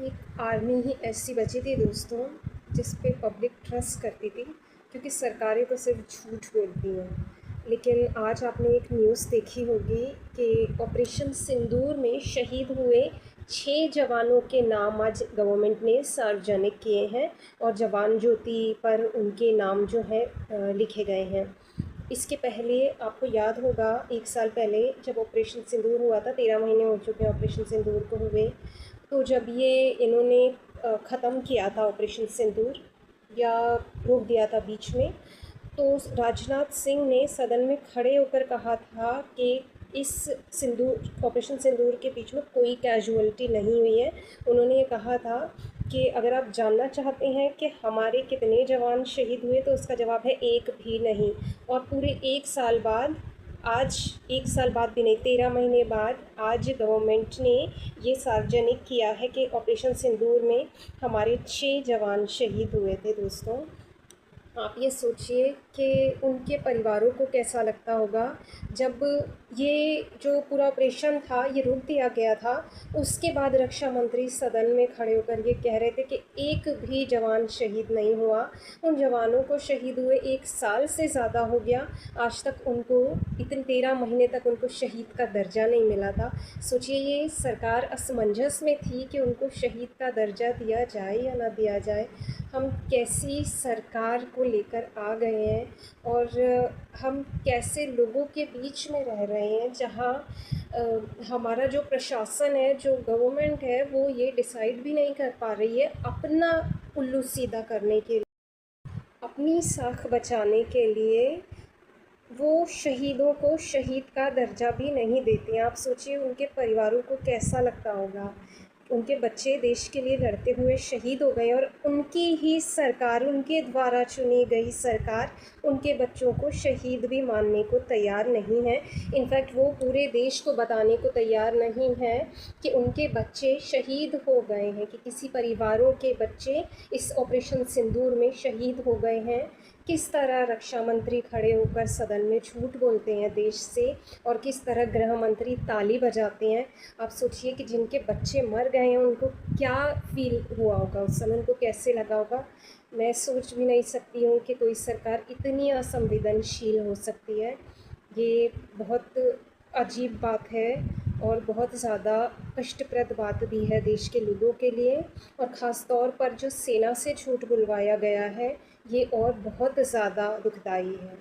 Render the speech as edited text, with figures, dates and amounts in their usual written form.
एक आर्मी ही ऐसी बची थी दोस्तों जिस पे पब्लिक ट्रस्ट करती थी, क्योंकि सरकारें तो सिर्फ झूठ बोलती हैं। लेकिन आज आपने एक न्यूज़ देखी होगी कि ऑपरेशन सिंदूर में शहीद हुए 6 जवानों के नाम आज गवर्नमेंट ने सार्वजनिक किए हैं और जवान ज्योति पर उनके नाम जो है लिखे गए हैं। इसके पहले आपको याद होगा 1 साल पहले जब ऑपरेशन सिंदूर हुआ था, 13 महीने हो चुके हैं ऑपरेशन सिंदूर को हुए। तो जब ये इन्होंने ख़त्म किया था ऑपरेशन सिंदूर या रोक दिया था बीच में, तो राजनाथ सिंह ने सदन में खड़े होकर कहा था कि इस सिंदूर ऑपरेशन सिंदूर के बीच में कोई कैजुअलिटी नहीं हुई है। उन्होंने ये कहा था कि अगर आप जानना चाहते हैं कि हमारे कितने जवान शहीद हुए तो उसका जवाब है एक भी नहीं। और पूरे 1 साल बाद, आज 1 साल बाद भी नहीं, 13 महीने बाद आज गवर्नमेंट ने ये सार्वजनिक किया है कि ऑपरेशन सिंदूर में हमारे 6 जवान शहीद हुए थे दोस्तों। आप ये सोचिए कि उनके परिवारों को कैसा लगता होगा जब ये जो पूरा ऑपरेशन था ये रोक दिया गया था। उसके बाद रक्षा मंत्री सदन में खड़े होकर ये कह रहे थे कि एक भी जवान शहीद नहीं हुआ। उन जवानों को शहीद हुए 1 साल से ज़्यादा हो गया, आज तक उनको इतने 13 महीने तक उनको शहीद का दर्जा नहीं मिला था। सोचिए ये सरकार असमंजस में थी कि उनको शहीद का दर्जा दिया जाए या ना दिया जाए। हम कैसी सरकार को लेकर आ गए हैं और हम कैसे लोगों के बीच में रह रहे हैं जहाँ हमारा जो प्रशासन है, जो गवर्नमेंट है, वो ये डिसाइड भी नहीं कर पा रही है अपना उल्लू सीधा करने के लिए, अपनी साख बचाने के लिए वो शहीदों को शहीद का दर्जा भी नहीं देते हैं। आप सोचिए उनके परिवारों को कैसा लगता होगा। उनके बच्चे देश के लिए लड़ते हुए शहीद हो गए और उनकी ही सरकार, उनके द्वारा चुनी गई सरकार उनके बच्चों को शहीद भी मानने को तैयार नहीं है। इनफैक्ट वो पूरे देश को बताने को तैयार नहीं है कि उनके बच्चे शहीद हो गए हैं, कि किसी परिवारों के बच्चे इस ऑपरेशन सिंदूर में शहीद हो गए हैं। किस तरह रक्षा मंत्री खड़े होकर सदन में झूठ बोलते हैं देश से और किस तरह गृह मंत्री ताली बजाते हैं। आप सोचिए कि जिनके बच्चे मर गए हैं उनको क्या फील हुआ होगा उस समय, उनको कैसे लगा होगा। मैं सोच भी नहीं सकती हूँ कि कोई सरकार इतनी असंवेदनशील हो सकती है। ये बहुत अजीब बात है और बहुत ज़्यादा कष्टप्रद बात भी है देश के लोगों के लिए, और ख़ास तौर पर जो सेना से झूठ बुलवाया गया है ये और बहुत ज़्यादा दुखदाई है।